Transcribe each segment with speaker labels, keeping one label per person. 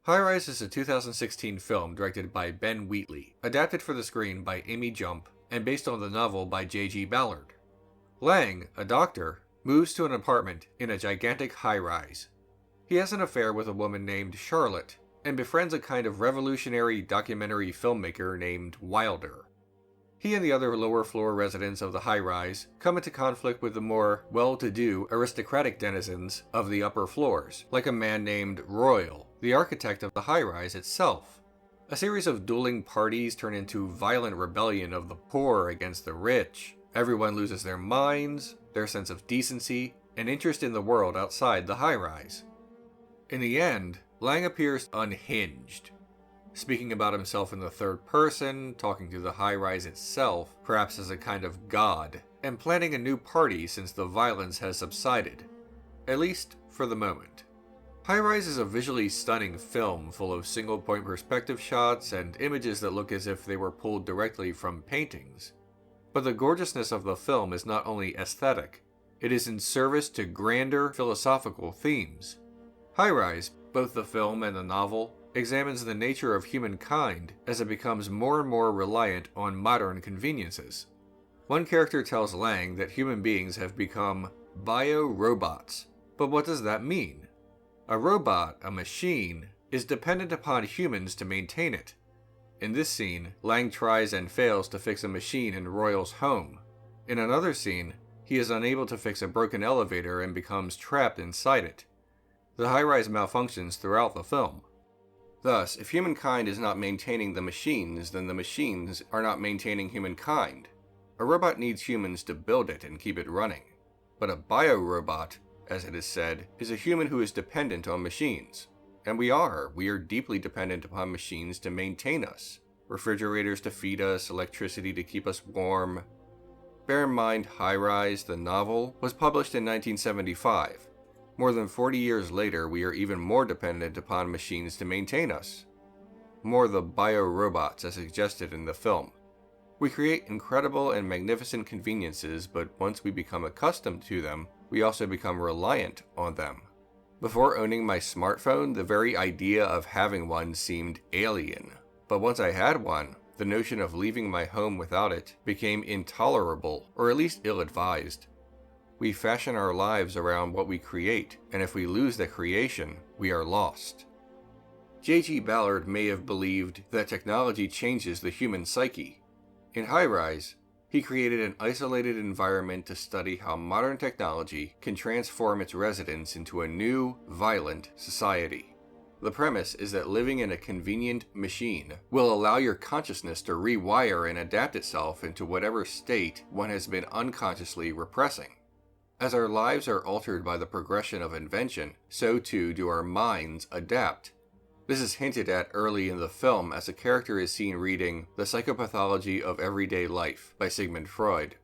Speaker 1: High Rise is a 2016 film directed by Ben Wheatley, adapted for the screen by Amy Jump, and based on the novel by J.G. Ballard. Lang, a doctor, moves to an apartment in a gigantic high-rise. He has an affair with a woman named Charlotte, and befriends a kind of revolutionary documentary filmmaker named Wilder. He and the other lower-floor residents of the high-rise come into conflict with the more well-to-do aristocratic denizens of the upper floors, like a man named Royal, the architect of the high-rise itself. A series of dueling parties turn into violent rebellion of the poor against the rich. Everyone loses their minds, their sense of decency, and interest in the world outside the high-rise. In the end, Lang appears unhinged, speaking about himself in the third person, talking to the high-rise itself, perhaps as a kind of god, and planning a new party since the violence has subsided, at least for the moment. High Rise is a visually stunning film full of single-point perspective shots and images that look as if they were pulled directly from paintings. But the gorgeousness of the film is not only aesthetic, it is in service to grander philosophical themes. High Rise, both the film and the novel, examines the nature of humankind as it becomes more and more reliant on modern conveniences. One character tells Lang that human beings have become bio-robots. But what does that mean? A robot, a machine, is dependent upon humans to maintain it. In this scene, Lang tries and fails to fix a machine in Royal's home. In another scene, he is unable to fix a broken elevator and becomes trapped inside it. The high-rise malfunctions throughout the film. Thus, if humankind is not maintaining the machines, then the machines are not maintaining humankind. A robot needs humans to build it and keep it running. But a bio-robot, as it is said, is a human who is dependent on machines. And we are deeply dependent upon machines to maintain us. Refrigerators to feed us, electricity to keep us warm. Bear in mind, High Rise, the novel, was published in 1975. More than 40 years later, we are even more dependent upon machines to maintain us. More the bio-robots as suggested in the film. We create incredible and magnificent conveniences, but once we become accustomed to them, we also become reliant on them. Before owning my smartphone, the very idea of having one seemed alien. But once I had one, the notion of leaving my home without it became intolerable, or at least ill-advised. We fashion our lives around what we create, and if we lose that creation, we are lost. J.G. Ballard may have believed that technology changes the human psyche. In High Rise, he created an isolated environment to study how modern technology can transform its residents into a new, violent society. The premise is that living in a convenient machine will allow your consciousness to rewire and adapt itself into whatever state one has been unconsciously repressing. As our lives are altered by the progression of invention, so too do our minds adapt. This is hinted at early in the film as a character is seen reading The Psychopathology of Everyday Life by Sigmund Freud.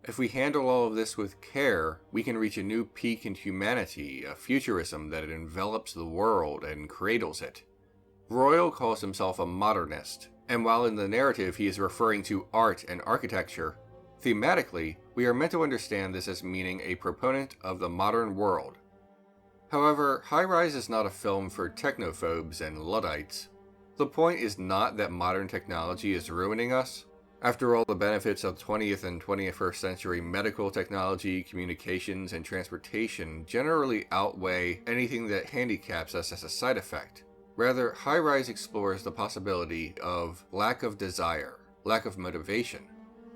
Speaker 1: If we handle all of this with care, we can reach a new peak in humanity, a futurism that envelops the world and cradles it. Royal calls himself a modernist, and while in the narrative he is referring to art and architecture, thematically, we are meant to understand this as meaning a proponent of the modern world. However, High Rise is not a film for technophobes and Luddites. The point is not that modern technology is ruining us. After all, the benefits of 20th and 21st century medical technology, communications, and transportation generally outweigh anything that handicaps us as a side effect. Rather, High Rise explores the possibility of lack of desire, lack of motivation.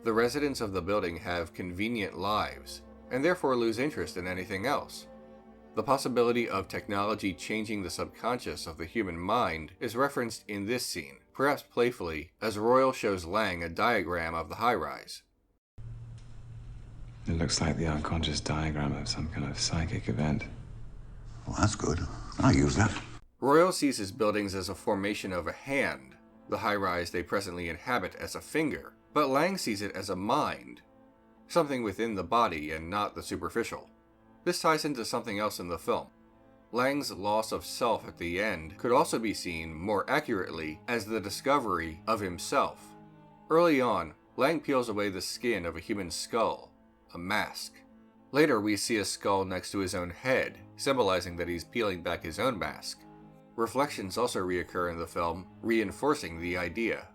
Speaker 1: The residents of the building have convenient lives, and therefore lose interest in anything else. The possibility of technology changing the subconscious of the human mind is referenced in this scene, perhaps playfully, as Royal shows Lang a diagram of the high-rise.
Speaker 2: It looks like the unconscious diagram of some kind of psychic event.
Speaker 3: Well, that's good. I'll use that.
Speaker 1: Royal sees his buildings as a formation of a hand, the high-rise they presently inhabit as a finger, but Lang sees it as a mind, something within the body and not the superficial. This ties into something else in the film. Lang's loss of self at the end could also be seen, more accurately, as the discovery of himself. Early on, Lang peels away the skin of a human skull, a mask. Later we see a skull next to his own head, symbolizing that he's peeling back his own mask. Reflections also reoccur in the film, reinforcing the idea.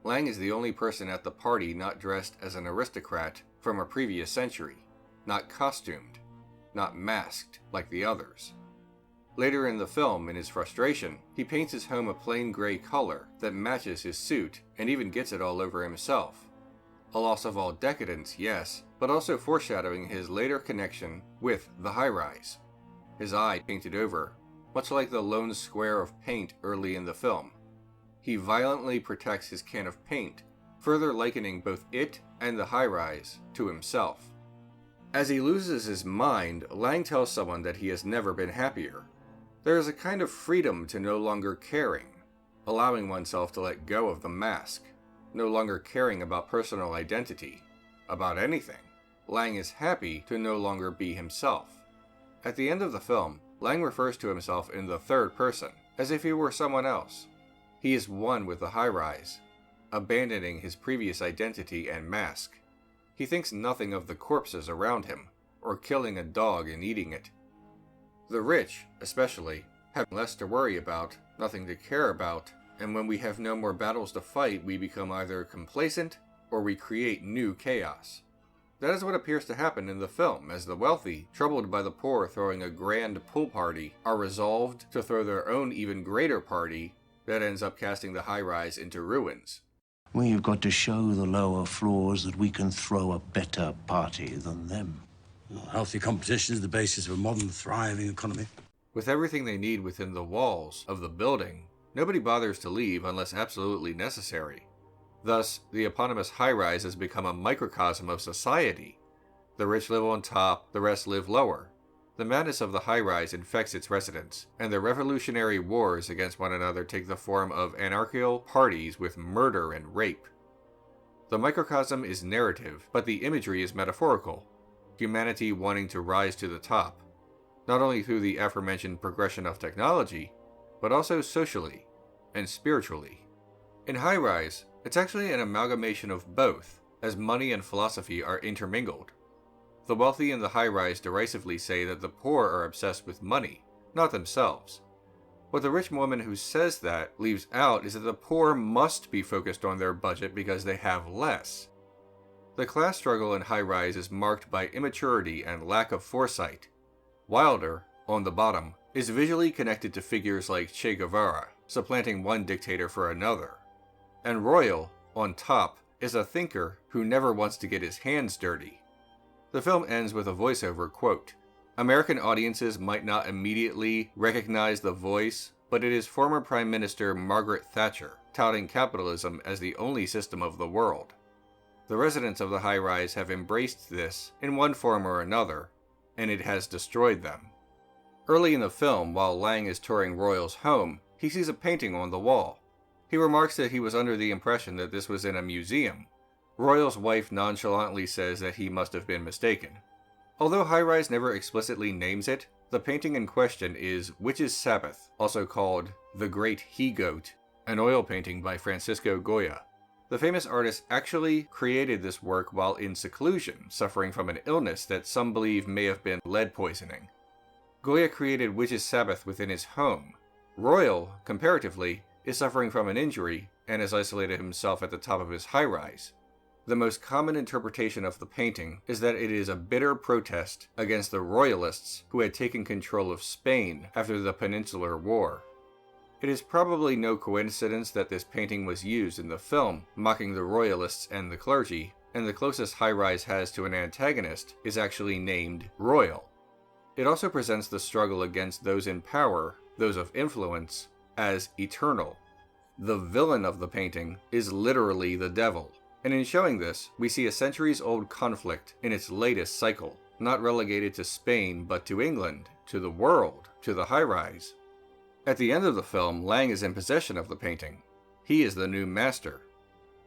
Speaker 1: Lang is the only person at the party not dressed as an aristocrat from a previous century, not costumed, not masked like the others. Later in the film, in his frustration, he paints his home a plain gray color that matches his suit and even gets it all over himself. A loss of all decadence, yes, but also foreshadowing his later connection with the high-rise. His eye painted over, much like the lone square of paint early in the film. He violently protects his can of paint, further likening both it and the high-rise to himself. As he loses his mind, Lang tells someone that he has never been happier. There is a kind of freedom to no longer caring, allowing oneself to let go of the mask, no longer caring about personal identity, about anything. Lang is happy to no longer be himself. At the end of the film, Lang refers to himself in the third person, as if he were someone else. He is one with the high-rise, abandoning his previous identity and mask. He thinks nothing of the corpses around him, or killing a dog and eating it. The rich, especially, have less to worry about, nothing to care about, and when we have no more battles to fight, we become either complacent or we create new chaos. That is what appears to happen in the film, as the wealthy, troubled by the poor throwing a grand pool party, are resolved to throw their own even greater party that ends up casting the high-rise into ruins.
Speaker 4: We've got to show the lower floors that we can throw a better party than them.
Speaker 5: Well, healthy competition is the basis of a modern, thriving economy.
Speaker 1: With everything they need within the walls of the building, nobody bothers to leave unless absolutely necessary. Thus, the eponymous high-rise has become a microcosm of society. The rich live on top, the rest live lower. The madness of the high-rise infects its residents, and the revolutionary wars against one another take the form of anarchical parties with murder and rape. The microcosm is narrative, but the imagery is metaphorical. Humanity wanting to rise to the top, not only through the aforementioned progression of technology, but also socially and spiritually. In high-rise, it's actually an amalgamation of both, as money and philosophy are intermingled. The wealthy in the high-rise derisively say that the poor are obsessed with money, not themselves. What the rich woman who says that leaves out is that the poor must be focused on their budget because they have less. The class struggle in high-rise is marked by immaturity and lack of foresight. Wilder, on the bottom, is visually connected to figures like Che Guevara, supplanting one dictator for another. And Royal, on top, is a thinker who never wants to get his hands dirty. The film ends with a voiceover quote. American audiences might not immediately recognize the voice, but it is former Prime Minister Margaret Thatcher, touting capitalism as the only system of the world. The residents of the high-rise have embraced this in one form or another, and it has destroyed them. Early in the film, while Lang is touring Royal's home, he sees a painting on the wall. He remarks that he was under the impression that this was in a museum. Royal's wife nonchalantly says that he must have been mistaken. Although high-rise never explicitly names it, the painting in question is Witch's Sabbath, also called The Great He-Goat, an oil painting by Francisco Goya. The famous artist actually created this work while in seclusion, suffering from an illness that some believe may have been lead poisoning. Goya created Witch's Sabbath within his home. Royal, comparatively, is suffering from an injury and has isolated himself at the top of his high-rise. The most common interpretation of the painting is that it is a bitter protest against the royalists who had taken control of Spain after the Peninsular War. It is probably no coincidence that this painting was used in the film, mocking the royalists and the clergy, and the closest high-rise has to an antagonist is actually named Royal. It also presents the struggle against those in power, those of influence, as eternal. The villain of the painting is literally the devil, and in showing this, we see a centuries-old conflict in its latest cycle, not relegated to Spain but to England, to the world, to the high-rise. At the end of the film, Lang is in possession of the painting. He is the new master,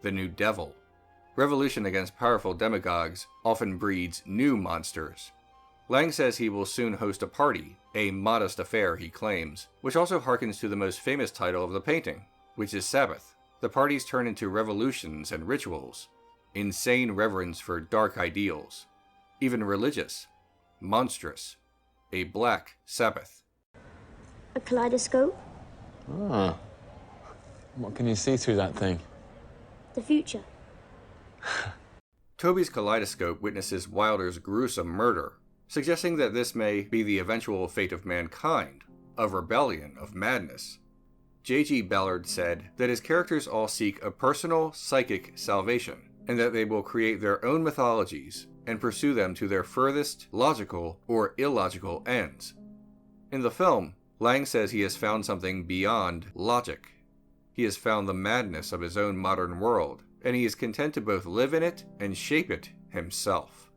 Speaker 1: the new devil. Revolution against powerful demagogues often breeds new monsters. Lang says he will soon host a party, a modest affair he claims, which also harkens to the most famous title of the painting, which is Sabbath. The parties turn into revolutions and rituals, insane reverence for dark ideals, even religious, monstrous, a black Sabbath.
Speaker 6: A kaleidoscope?
Speaker 2: Ah. What can you see through that thing?
Speaker 6: The future.
Speaker 1: Toby's kaleidoscope witnesses Wilder's gruesome murder, suggesting that this may be the eventual fate of mankind, of rebellion, of madness. J.G. Ballard said that his characters all seek a personal, psychic salvation, and that they will create their own mythologies and pursue them to their furthest logical or illogical ends. In the film, Lang says he has found something beyond logic. He has found the madness of his own modern world, and he is content to both live in it and shape it himself.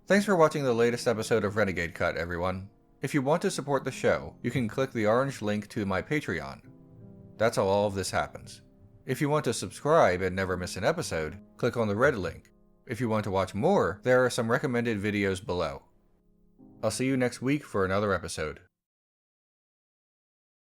Speaker 1: Thanks for watching the latest episode of Renegade Cut, everyone. If you want to support the show, you can click the orange link to my Patreon. That's how all of this happens. If you want to subscribe and never miss an episode, click on the red link. If you want to watch more, there are some recommended videos below. I'll see you next week for another episode.